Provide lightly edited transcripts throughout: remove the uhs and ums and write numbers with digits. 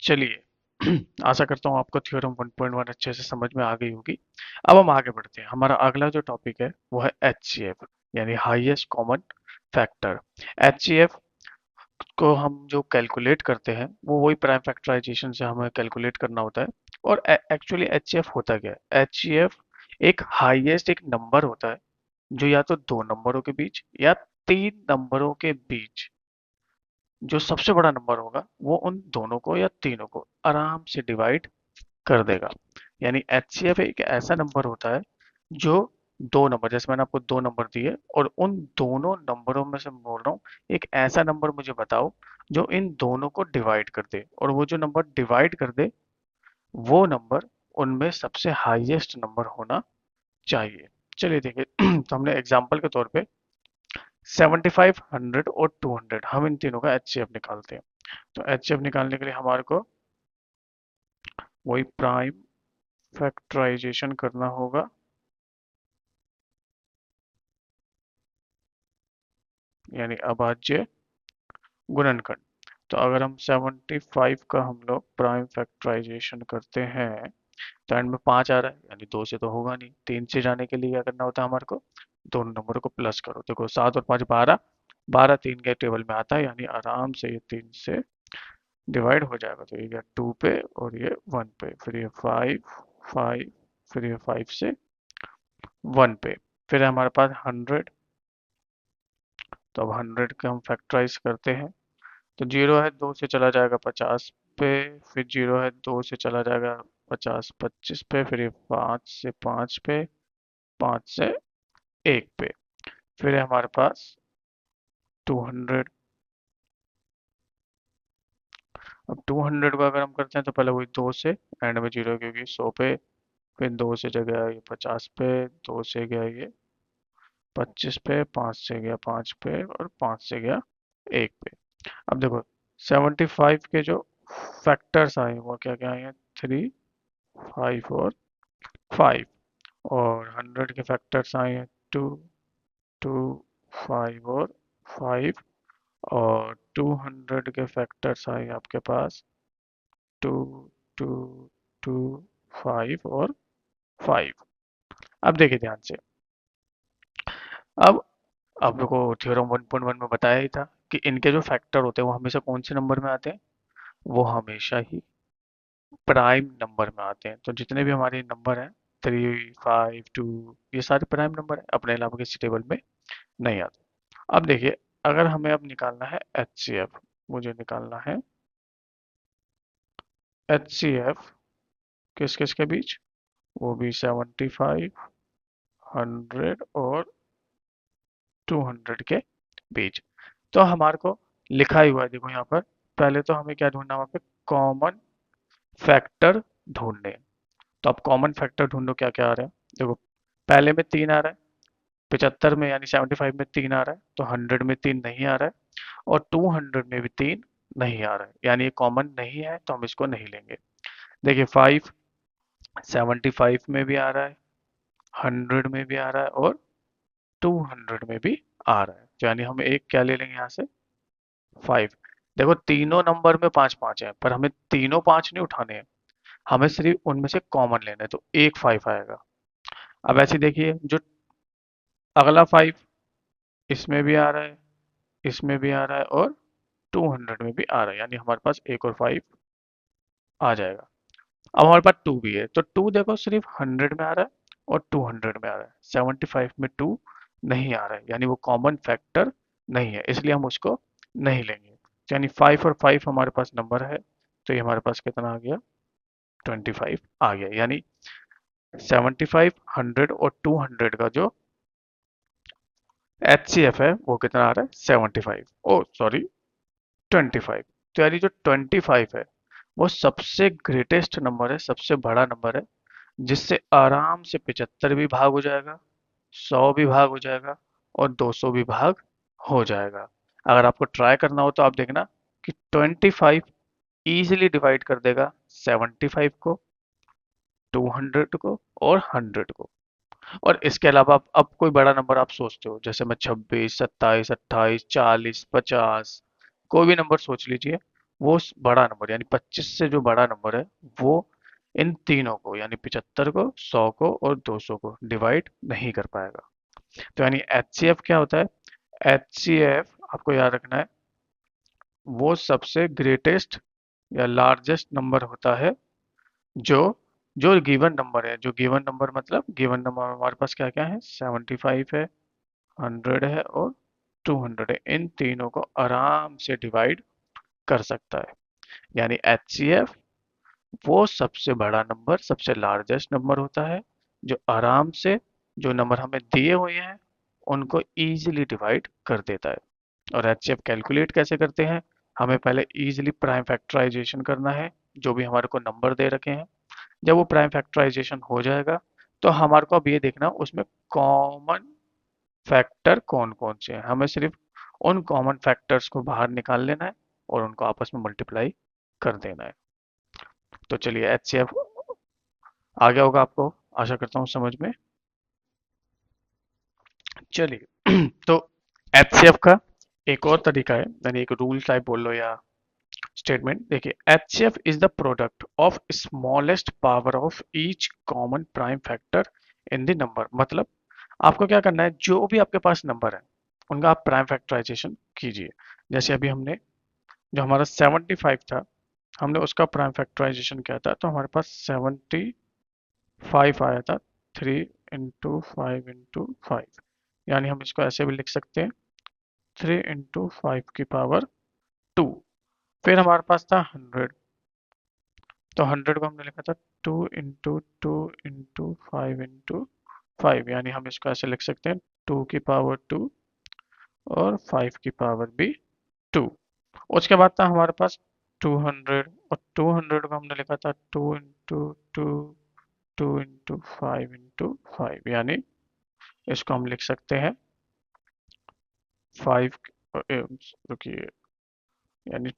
चलिए आशा करता हूँ आपको थ्योरम 1.1 अच्छे से समझ में आ गई होगी। अब हम आगे बढ़ते हैं। हमारा अगला जो टॉपिक है वो है एचसीएफ यानी हाईएस्ट कॉमन फैक्टर। एचसीएफ को हम जो कैलकुलेट करते हैं वो वही प्राइम फैक्टराइजेशन से हमें कैलकुलेट करना होता है। और एक्चुअली एचसीएफ होता क्या है? एचसीएफ एक हाईएस्ट एक नंबर होता है जो या तो दो नंबरों के बीच या तीन नंबरों के बीच जो सबसे बड़ा नंबर होगा वो उन दोनों को या तीनों को आराम से डिवाइड कर देगा। यानी एचसीएफ एक ऐसा नंबर होता है जो दो नंबर, जैसे मैंने आपको दो नंबर दिए और उन दोनों नंबरों में से मैं बोल रहा हूँ एक ऐसा नंबर मुझे बताओ जो इन दोनों को डिवाइड कर दे, और वो जो नंबर डिवाइड कर दे वो नंबर उनमें सबसे हाईएस्ट नंबर होना चाहिए। चलिए देखिए तो हमने एग्जाम्पल के तौर पे 75, 100 और 200 हम इन तीनों का एचसीएफ निकालते हैं। तो एचसीएफ निकालने के लिए हमारे को वही प्राइम फैक्टराइजेशन करना होगा, यानी अभाज्य गुणनखंड। तो अगर हम 75 का हम लोग प्राइम फैक्टराइजेशन करते हैं तो एंड में 5 आ रहा है, यानी दो से तो होगा नहीं। तीन से जाने के लिए क्या करना होता है हमारे को? दोनों नंबरों को प्लस करो। देखो 7 और 5 12, 12 तीन के टेबल में आता है, यानी आराम से ये तीन से डिवाइड हो जाएगा। तो ये गया 2 पे और ये 1 पे, फिर ये 5 5, फिर ये 5 से 1 पे, फिर है हमारे पास 100। तो अब 100 के हम फैक्टराइज करते हैं तो जीरो है दो से चला जाएगा 50 पे, फिर जीरो है दो से चला जाएगा 50 25 पे, फिर ये 5 से 5 पे, 5 से 1 पे, फिर है हमारे पास 200। अब 200 का अगर हम करते हैं तो पहले वही दो से एंड में जीरो क्योंकि 100 पे, फिर दो से जगह ये 50 पे, दो से गया ये 25 पे, 5 से गया 5 पे और 5 से गया 1 पे। अब देखो 75 के जो फैक्टर्स आए वो क्या क्या आए हैं? 3, 5 और 5। और 100 के फैक्टर्स आए हैं 2, 2, 5 और 5। और 200 के फैक्टर्स आए हैं आपके पास 2, 2, 2, 5 और 5। अब देखिए ध्यान से। अब आप लोग को थ्योरम 1.1 में बताया ही था कि इनके जो फैक्टर होते हैं वो हमेशा कौन से नंबर में आते हैं? वो हमेशा ही प्राइम नंबर में आते हैं। तो जितने भी हमारे नंबर हैं 3, 5, 2, ये सारे प्राइम नंबर हैं, अपने अलावा किसी टेबल में नहीं आते। अब देखिए, अगर हमें अब निकालना है एचसीएफ, मुझे निकालना है एचसीएफ किस किस के बीच? वो भी 75, 100 और 200 के बीच। तो हमारे को लिखा ही हुआ है, देखो यहाँ पर। पहले तो हमें क्या ढूंढना है वहाँ पे? कॉमन फैक्टर ढूंढने। तो अब कॉमन फैक्टर ढूंढो, क्या क्या आ रहा है? देखो पहले में तीन आ रहा है, 75 में यानी 75 में तीन आ रहा है, तो 100 में तीन नहीं आ रहा है, और 200 में भी तीन नहीं आ रहा है, यानी ये कॉमन नहीं है तो हम इसको नहीं लेंगे। देखिए 5 75 में भी आ रहा है, 100 में भी आ रहा है और 200 में भी आ रहा है, तो यानी हम एक क्या ले लेंगे यहाँ से? 5। देखो तीनों नंबर में पाँच पाँच है, पर हमें तीनों पाँच नहीं उठाने हैं, हमें सिर्फ उनमें से कॉमन लेना है, तो एक 5 आएगा। अब ऐसे देखिए, जो अगला 5 इसमें भी आ रहा है, इसमें भी आ रहा है और 200 में भी आ रहा है, यानी हमारे पास एक और 5 आ जाएगा। अब हमारे पास टू भी है, तो टू देखो सिर्फ 100 में आ रहा है और 200 में आ रहा है, 75 में टू नहीं आ रहा है, यानी वो कॉमन फैक्टर नहीं है, इसलिए हम उसको नहीं लेंगे। यानी 5 और 5 हमारे पास नंबर है, तो ये हमारे पास कितना आ गया? 25 आ गया। यानी 75, 100 और 200 का जो एचसीएफ है वो कितना आ रहा है? 75, ओ सॉरी 25। तो यानी जो 25 है वो सबसे ग्रेटेस्ट नंबर है, सबसे बड़ा नंबर है, जिससे आराम से 75 भी भाग हो जाएगा, 100 भी भाग हो जाएगा और 200 भी भाग हो जाएगा। अगर आपको ट्राई करना हो तो आप देखना कि 25 इजीली डिवाइड कर देगा 75 को, 200 को और 100 को। और इसके अलावा अब कोई बड़ा नंबर आप सोचते हो, जैसे मैं 26, 27, 28, 40, 50, कोई भी नंबर सोच लीजिए, वो बड़ा नंबर यानी 25 से जो बड़ा नंबर है वो इन तीनों को यानी 75 को, 100 को और 200 को डिवाइड नहीं कर पाएगा। तो यानी एचसीएफ क्या होता है? एचसीएफ आपको याद रखना है, वो सबसे ग्रेटेस्ट या लार्जेस्ट नंबर होता है जो जो गिवन नंबर है। जो गिवन नंबर मतलब गिवन नंबर हमारे पास क्या क्या है? 75 है, 100 है और 200 है। इन तीनों को आराम से डिवाइड कर सकता है। यानी एचसीएफ वो सबसे बड़ा नंबर, सबसे लार्जेस्ट नंबर होता है जो आराम से जो नंबर हमें दिए हुए हैं उनको इजीली डिवाइड कर देता है। और एचसीएफ कैलकुलेट कैसे करते हैं? हमें पहले इजीली प्राइम फैक्टराइजेशन करना है जो भी हमारे को नंबर दे रखे हैं। जब वो प्राइम फैक्टराइजेशन हो जाएगा तो हमारे को अब ये देखना उसमें कॉमन फैक्टर कौन कौन से हैं। हमें सिर्फ उन कॉमन फैक्टर्स को बाहर निकाल लेना है और उनको आपस में मल्टीप्लाई कर देना है। तो चलिए एचसीएफ आ गया होगा आपको, आशा करता हूँ समझ में। चलिए तो एचसीएफ का एक और तरीका है, यानी एक रूल टाइप बोल लो या स्टेटमेंट। देखिए, HCF is the product of smallest power of each common prime factor in the number. मतलब आपको क्या करना है, जो भी आपके पास नंबर है उनका आप प्राइम फैक्टराइजेशन कीजिए। जैसे अभी हमने जो हमारा 75 था, हमने उसका प्राइम फैक्टराइजेशन किया था तो हमारे पास 75 आया था। 3 × 5 × 5, यानी हम इसको ऐसे भी लिख सकते हैं 3 × 5 की पावर 2। फिर हमारे पास था 100, तो 100 को हमने लिखा था 2 × 2 × 5 × 5, यानी हम इसको ऐसे लिख सकते हैं 2 की पावर 2 और 5 की पावर भी 2। उसके बाद था हमारे पास 200, और 200 को हमने लिखा था 2 × 2 यानी इसको हम लिख सकते हैं 5, रुकिए, यानी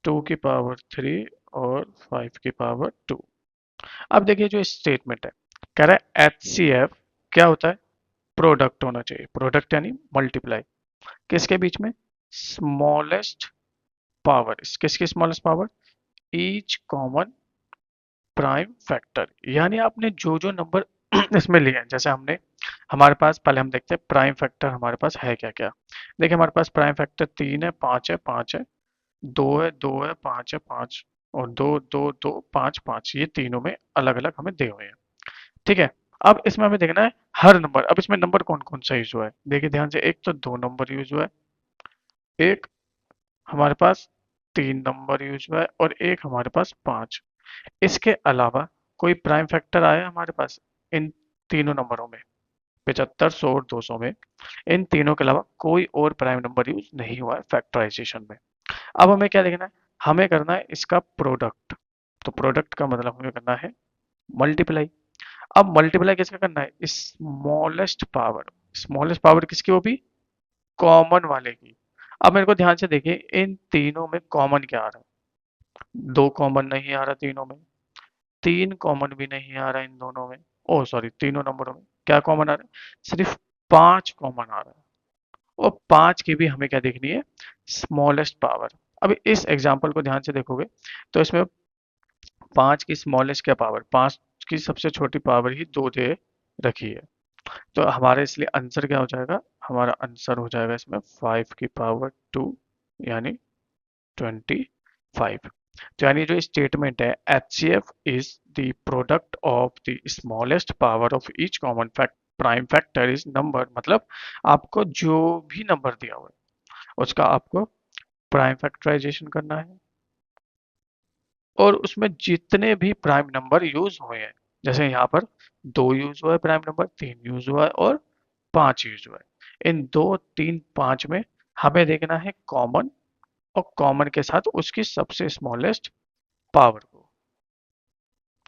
2 की पावर 3 और 5 की पावर 2। अब देखिए जो स्टेटमेंट है, कह रहा है एचसीएफ क्या होता है? प्रोडक्ट होना चाहिए। प्रोडक्ट यानी मल्टीप्लाई किसके बीच में? Smallest power. किसकी smallest power? Each common prime factor. यानी आपने जो जो नंबर इसमें लिए हैं, जैसे हमने हमारे पास पहले हम देखते हैं प्राइम फैक्टर हमारे पास है क्या क्या। देखिए हमारे पास प्राइम फैक्टर 3 है, 5 है, 5 है, 2 है, 2 है, 5 है, 5 और 2 2 2 5 5, ये तीनों में अलग अलग हमें दे हुए हैं। ठीक है। अब इसमें हमें देखना है हर नंबर। अब इसमें नंबर कौन कौन सा यूज हुआ है, देखिए ध्यान से। एक तो 2 नंबर यूज हुआ है, एक हमारे पास 3 नंबर यूज हुआ है और एक हमारे पास 5। इसके अलावा कोई प्राइम फैक्टर आया हमारे पास इन तीनों नंबरों में? 75, 100 और 200 में इन तीनों के अलावा कोई और प्राइम नंबर यूज नहीं हुआ है फैक्टराइजेशन में। अब हमें क्या देखना है? हमें करना है इसका प्रोडक्ट। तो प्रोडक्ट का मतलब हमें करना है मल्टीप्लाई। अब मल्टीप्लाई किसका करना है? Smallest power. स्मॉलेस्ट पावर किसकी? वो भी कॉमन वाले की। अब मेरे को ध्यान से देखिए, इन तीनों में कॉमन क्या आ रहा है? 2 कॉमन नहीं आ रहा तीनों में, 3 कॉमन भी नहीं आ रहा इन दोनों में, ओ सॉरी तीनों नंबरों में। क्या कॉमन आ रहा है? सिर्फ 5 कॉमन आ रहा है। और 5 की भी हमें क्या देखनी है? Smallest power. अब इस एग्जांपल को ध्यान से देखोगे तो इसमें 5 की स्मॉलेस्ट क्या पावर? 5 की सबसे छोटी पावर ही 2 दे रखी है। तो हमारा इसलिए आंसर क्या हो जाएगा? हमारा आंसर हो जाएगा इसमें 5 की पावर 2 यानी 25। तो यानी जो स्टेटमेंट है HCF is the product of the smallest power of each common fact prime factor is number. मतलब आपको जो भी नंबर दिया हुआ है उसका आपको प्राइम फैक्टराइजेशन करना है और उसमें जितने भी प्राइम नंबर यूज हुए हैं, जैसे यहाँ पर 2 यूज हुआ है प्राइम नंबर, 3 यूज हुआ है और 5 यूज हुआ है। इन 2 3 5 में हमें देखना है कॉमन, और कॉमन के साथ उसकी सबसे स्मॉलेस्ट पावर को।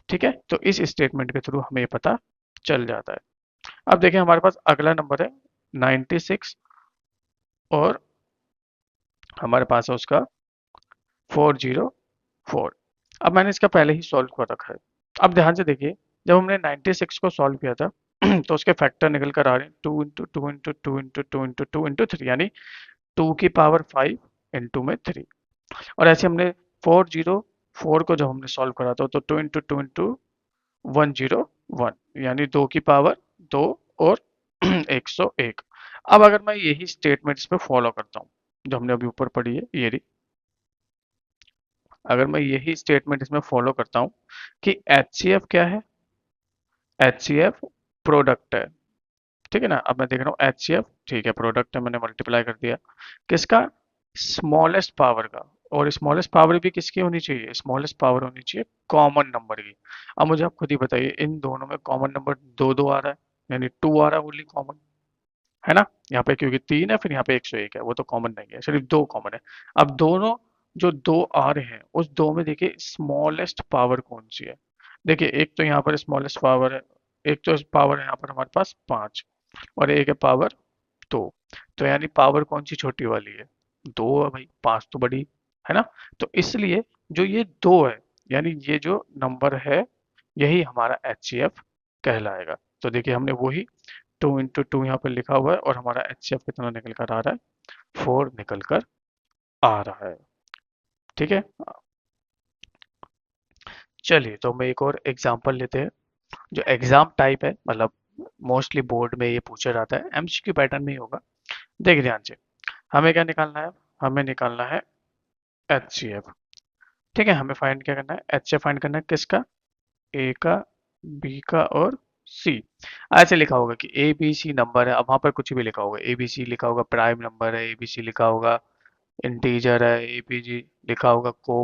ठीक है, तो इस स्टेटमेंट के थ्रू हमें ये पता चल जाता है। अब देखें हमारे पास अगला नंबर है 96 और हमारे पास है उसका 404। अब मैंने इसका पहले ही सॉल्व कर रखा है। अब ध्यान से देखिए, जब हमने 96 को सॉल्व किया था तो उसके फैक्टर निकल कर आ रहे हैं 2 × 2 × 2 × 2 × 2 × 2 × 3, यानी 2 की पावर 5 इंटू में 3। और ऐसे हमने 404 को जब हमने सॉल्व करा था तो 2 × 2 × 101, यानी 2 की पावर 2 और 101। अब अगर मैं यही स्टेटमेंट इस पे फॉलो करता हूँ जो हमने अभी ऊपर पढ़ी है ये रही, अगर मैं यही स्टेटमेंट इसमें फॉलो करता हूँ कि HCF क्या है, HCF प्रोडक्ट है, ठीक है ना। अब मैं देख रहा हूँ HCF ठीक है प्रोडक्ट है, मैंने मल्टीप्लाई कर दिया किसका, स्मॉलेस्ट पावर का। और स्मॉलेस्ट पावर भी किसकी होनी चाहिए, स्मॉलेस्ट पावर होनी चाहिए कॉमन नंबर की। अब मुझे आप खुद ही बताइए इन दोनों में कॉमन नंबर दो दो आ रहा है, यानी 2 आ रहा है ओनली कॉमन, है ना। यहाँ पे क्योंकि 3 है, फिर यहाँ पे 101 है, वो तो कॉमन नहीं है, सिर्फ 2 कॉमन है। अब दोनों जो दो आ रहे हैं उस दो में देखिए स्मॉलेस्ट पावर कौन सी है। देखिए एक तो यहाँ पर स्मॉलेस्ट पावर है, एक तो पावर है यहाँ पर हमारे पास 5 और एक है पावर 2। तो यानी पावर कौन सी छोटी वाली है, 2 है भाई, 5 तो बड़ी, है ना। तो इसलिए जो ये 2 है, यानी ये जो नंबर है यही हमारा HCF कहलाएगा। तो देखिए हमने वही 2 × 2 यहाँ पर लिखा हुआ है और हमारा HCF कितना निकल कर आ रहा है, 4 निकल कर आ रहा है, ठीक है। चलिए तो हम एक और एग्जांपल लेते हैं जो एग्जाम टाइप है, मतलब मोस्टली बोर्ड में ये पूछा जाता है, MCQ पैटर्न में ही होगा। देखिए ध्यान से, हमें क्या निकालना है, हमें निकालना है HCF, ठीक है। हमें फाइंड क्या करना है, HCF फाइंड करना है किसका, ए का, बी का और सी। ऐसे लिखा होगा कि ABC नंबर है, अब वहां पर कुछ भी लिखा होगा, ABC लिखा होगा, प्राइम नंबर है, ABC लिखा होगा, इंटीजर है, APG लिखा होगा, को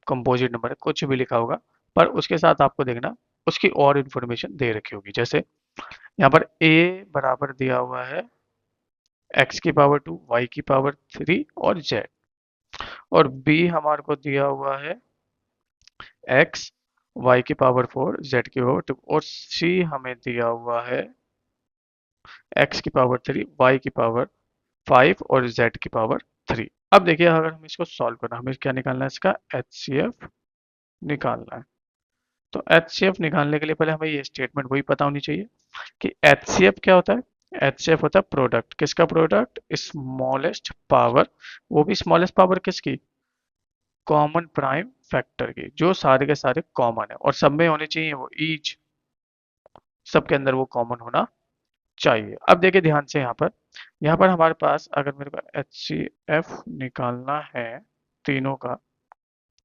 कंपोजिट नंबर है, कुछ भी लिखा होगा। पर उसके साथ आपको देखना उसकी और इन्फॉर्मेशन दे रखी होगी। जैसे यहाँ पर A बराबर दिया हुआ है x⁻², y⁻3 और z, और B हमारे को दिया हुआ है x, y⁻4, z⁻2, और C हमें दिया हुआ है x⁻3, y⁻5 और z⁻3। अब देखिए अगर हम इसको सॉल्व करना, हमें क्या निकालना है, इसका HCF निकालना है। तो HCF निकालने के लिए पहले हमें ये स्टेटमेंट वही पता होनी चाहिए कि HCF क्या होता है। HCF होता है प्रोडक्ट, किसका प्रोडक्ट, स्मॉलेस्ट पावर, वो भी स्मॉलेस्ट पावर किसकी, कॉमन प्राइम फैक्टर की, जो सारे के सारे कॉमन है और सब में होने चाहिए वो ईच, सबके अंदर वो कॉमन होना चाहिए। अब देखिए ध्यान से यहाँ पर हमारे पास अगर मेरे को HCF निकालना है तीनों का,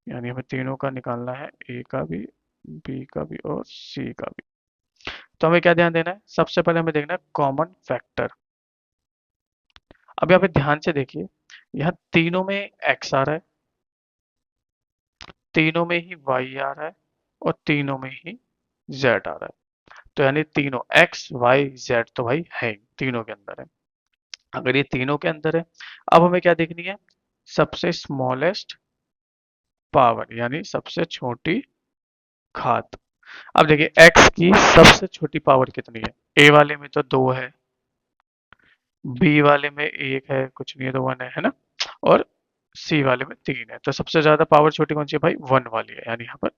यानी हमें तीनों का निकालना है, ए का भी, बी का भी और सी का भी। तो हमें क्या ध्यान देना है, सबसे पहले हमें देखना है कॉमन फैक्टर। अब यहाँ पे ध्यान से देखिए, यहाँ तीनों में x आ रहा है, तीनों में ही y आ रहा है और तीनों में ही z आ रहा है। तो यानी तीनों x y z तो भाई है ही, तीनों के अंदर है। अगर ये तीनों के अंदर है, अब हमें क्या देखनी है, सबसे स्मॉलेस्ट पावर, यानी सबसे छोटी घात। अब देखिए x की सबसे छोटी पावर कितनी है, a वाले में तो 2 है, बी वाले में 1 है, कुछ नहीं है तो 1 है ना, और सी वाले में 3 है। तो सबसे ज्यादा पावर छोटी कौन सी है भाई, 1 वाली है, यानी यहाँ पर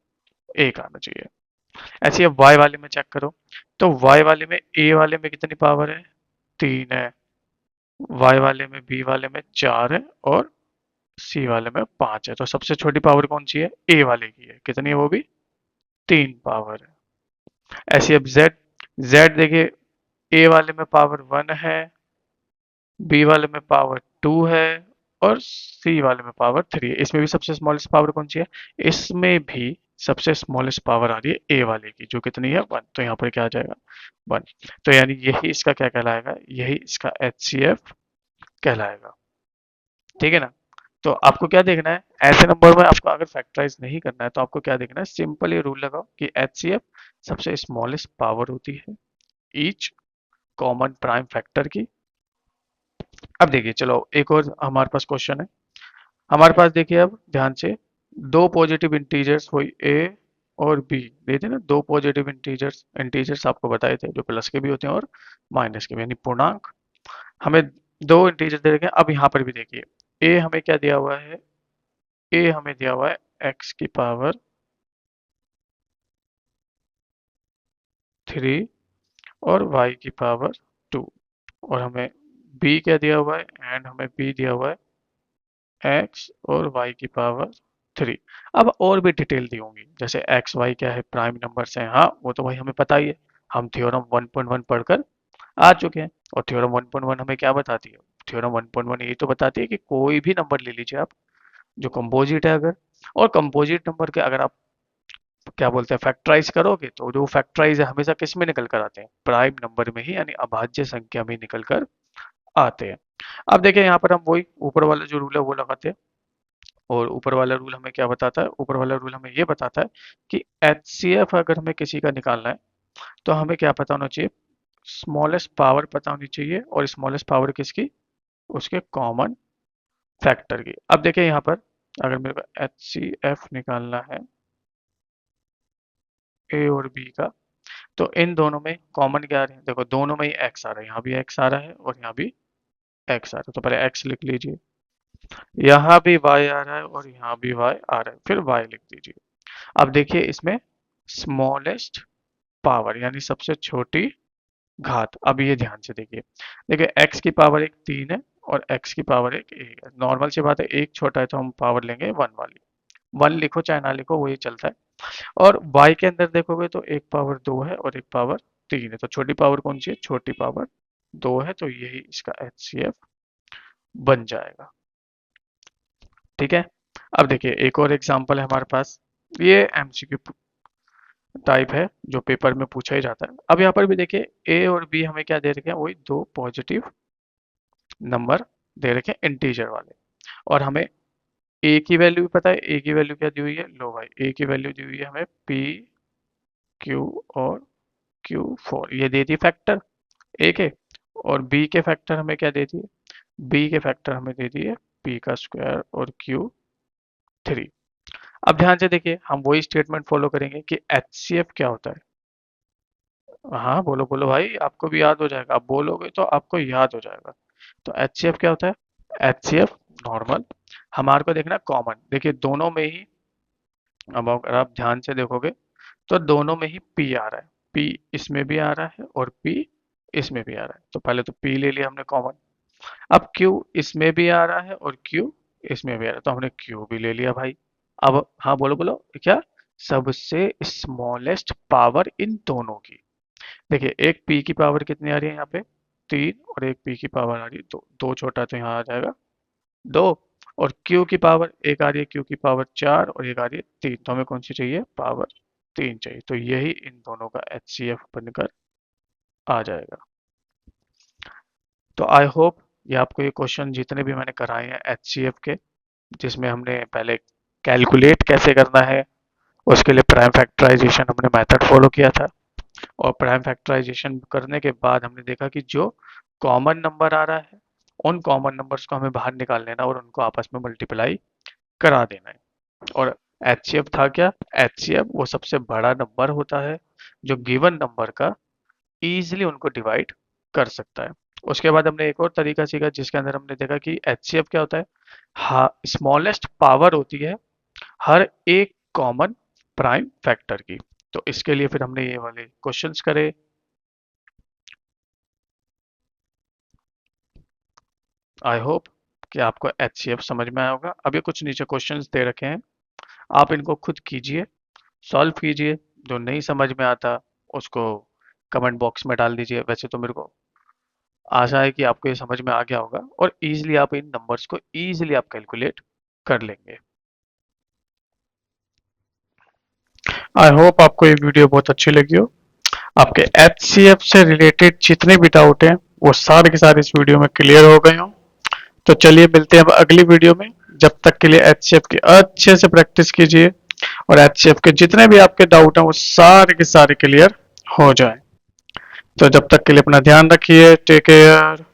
1 आना चाहिए। ऐसे ही अब y वाले में चेक करो, तो y वाले में a वाले में कितनी पावर है, 3 है, y वाले में, b वाले में 4 है और c वाले में 5 है। तो सबसे छोटी पावर कौन सी है, a वाले की है, कितनी है वो भी, 3 पावर है। ऐसे ही अब z, z देखिए a वाले में पावर 1 है, बी वाले में पावर 2 है और सी वाले में पावर 3 है। इसमें भी सबसे स्मॉलेस्ट पावर कौन सी है, इसमें भी सबसे स्मॉलेस्ट पावर आ रही है ए वाले की, जो कितनी है 1। तो यहाँ पर क्या आ जाएगा, 1। तो यानी यही इसका क्या कहलाएगा, यही इसका HCF कहलाएगा, ठीक है ना। तो आपको क्या देखना है, ऐसे नंबर में आपको अगर फैक्टराइज नहीं करना है तो आपको क्या देखना है, सिंपल ये रूल लगाओ कि HCF सबसे स्मॉलेस्ट पावर होती है ईच कॉमन प्राइम फैक्टर की। अब देखिए चलो एक और हमारे पास क्वेश्चन है, हमारे पास देखिए अब ध्यान से, दो पॉजिटिव इंटीजर्स हुई ए और बी, देते ना दो पॉजिटिव इंटीजर्स, इंटीजर्स आपको बताए थे जो प्लस के भी होते हैं और माइनस के भी, यानी पूर्णांक। हमें दो इंटीजर दे रखे हैं। अब यहाँ पर भी देखिए ए हमें क्या दिया हुआ है, ए हमें दिया हुआ है x⁻³ और y⁻², और हमें बी क्या दिया हुआ है, एंड हमें बी दिया हुआ है x और y की पावर 3। अब और भी डिटेल दी होंगी, जैसे एक्स वाई क्या है, प्राइम नंबर्स हैं, हाँ वो तो भाई हमें पता ही है, हम थ्योरम 1.1 पढ़कर आ चुके हैं। और थ्योरम 1.1 हमें क्या बताती है? थ्योरम 1.1 ये तो बताती है कि कोई भी नंबर ले लीजिए आप जो कंपोजिट है अगर, और कंपोजिट नंबर के अगर आप क्या बोलते हैं फैक्टराइज करोगे, तो जो फैक्टराइज है हमेशा किस में निकल कर आते हैं? प्राइम नंबर में ही, यानी अभाज्य संख्या में निकल कर आते हैं। अब देखिए यहाँ पर हम वही ऊपर वाला जो रूल है वो लगाते हैं, और ऊपर वाला रूल हमें क्या बताता है? ऊपर वाला रूल हमें ये बताता है कि एचसीएफ अगर हमें किसी का निकालना है तो हमें क्या पता होना चाहिए? स्मॉलेस्ट पावर पता होनी चाहिए, और स्मॉलेस्ट पावर किसकी? उसके कॉमन फैक्टर की। अब देखिए यहाँ पर अगर मेरे को एचसीएफ निकालना है ए और बी का, तो इन दोनों में कॉमन क्या आ रहे हैं? देखो दोनों में ही एक्स आ रहा है, यहाँ भी एक्स आ रहा है और यहाँ भी एक्स आ रहा है, तो पहले एक्स लिख लीजिए, यहाँ भी वाई आ रहा है और यहाँ भी वाई आ रहा है, फिर वाई लिख दीजिए। अब देखिए इसमें स्मॉलेस्ट पावर यानी सबसे छोटी घात, अब ये ध्यान से देखिए, देखिए x की पावर एक 3 है और x की पावर एक है। नॉर्मल सी बात है, एक छोटा है तो हम पावर लेंगे 1 वाली, 1 लिखो चाहे ना लिखो वही चलता है। और y के अंदर देखोगे तो एक पावर 2 है और एक पावर 3 है, तो छोटी पावर कौन सी है? छोटी पावर 2 है, तो यही इसका HCF बन जाएगा। ठीक है। अब देखिए एक और एग्जांपल है हमारे पास, ये एमसीक्यू टाइप है जो पेपर में पूछा ही जाता है। अब यहाँ पर भी देखिए ए और बी हमें क्या दे रखे हैं? वही दो पॉजिटिव नंबर दे रखे हैं इंटीजर वाले, और हमें ए की वैल्यू भी पता है। ए की वैल्यू क्या दी हुई है? लो भाई, ए की वैल्यू दी हुई है हमें पी क्यू और Q4, ये दे दी फैक्टर ए के, और बी के फैक्टर हमें क्या दे दिए? बी के फैक्टर हमें दे दिए पी का स्क्वायर और Q3। अब ध्यान से देखिए, हम वही स्टेटमेंट फॉलो करेंगे कि HCF क्या होता है। हाँ बोलो बोलो भाई, आपको भी याद हो जाएगा, आप बोलोगे तो आपको याद हो जाएगा। तो HCF क्या होता है? HCF नॉर्मल, हमारे को देखना कॉमन, देखिए दोनों में ही, अब अगर आप ध्यान से देखोगे तो दोनों में ही P आ रहा है, P इसमें भी आ रहा है और P इसमें भी आ रहा है, तो पहले तो P ले लिया हमने कॉमन। अब Q इसमें भी आ रहा है और Q इसमें भी आ रहा है, तो हमने Q भी ले लिया भाई। अब हाँ बोलो बोलो क्या? सबसे स्मॉलेस्ट पावर इन दोनों की, देखिए एक P की पावर कितनी आ रही है यहाँ पे? 3, और एक P की पावर आ रही है 2, 2 छोटा तो यहाँ आ जाएगा 2, और Q की पावर एक आ रही है, Q की पावर 4 और एक आ रही है 3, तो हमें कौन सी चाहिए? पावर 3 चाहिए, तो यही इन दोनों का HCF बनकर आ जाएगा। तो आई होप ये आपको ये क्वेश्चन जितने भी मैंने कराए हैं HCF के, जिसमें हमने पहले कैलकुलेट कैसे करना है उसके लिए प्राइम फैक्टराइजेशन हमने मेथड फॉलो किया था, और प्राइम फैक्टराइजेशन करने के बाद हमने देखा कि जो कॉमन नंबर आ रहा है उन कॉमन नंबर्स को हमें बाहर निकाल लेना और उनको आपस में मल्टीप्लाई करा देना है। और HCF था क्या? HCF वो सबसे बड़ा नंबर होता है जो गिवन नंबर का इजीली उनको डिवाइड कर सकता है। उसके बाद हमने एक और तरीका सीखा जिसके अंदर हमने देखा कि HCF क्या होता है? हाँ, स्मॉलेस्ट पावर होती है हर एक कॉमन प्राइम फैक्टर की। तो इसके लिए फिर हमने ये वाले क्वेश्चंस करे। आई होप कि आपको HCF समझ में आया होगा। अब ये कुछ नीचे क्वेश्चंस दे रखे हैं, आप इनको खुद कीजिए, सॉल्व कीजिए, जो नहीं समझ में आता उसको कमेंट बॉक्स में डाल दीजिए। वैसे तो मेरे को आशा है कि आपको ये समझ में आ गया होगा और इजीली आप इन नंबर्स को इजीली आप कैलकुलेट कर लेंगे। आई होप आपको ये वीडियो बहुत अच्छी लगी हो। आपके HCF से रिलेटेड जितने भी डाउट हैं वो सारे के सारे इस वीडियो में क्लियर हो गए हों। तो चलिए मिलते हैं अब अगली वीडियो में। जब तक के लिए HCF की अच्छे से प्रैक्टिस कीजिए और HCF के जितने भी आपके डाउट हैं वो सारे के सारे क्लियर हो जाएं। तो जब तक के लिए अपना ध्यान रखिए, टेक केयर।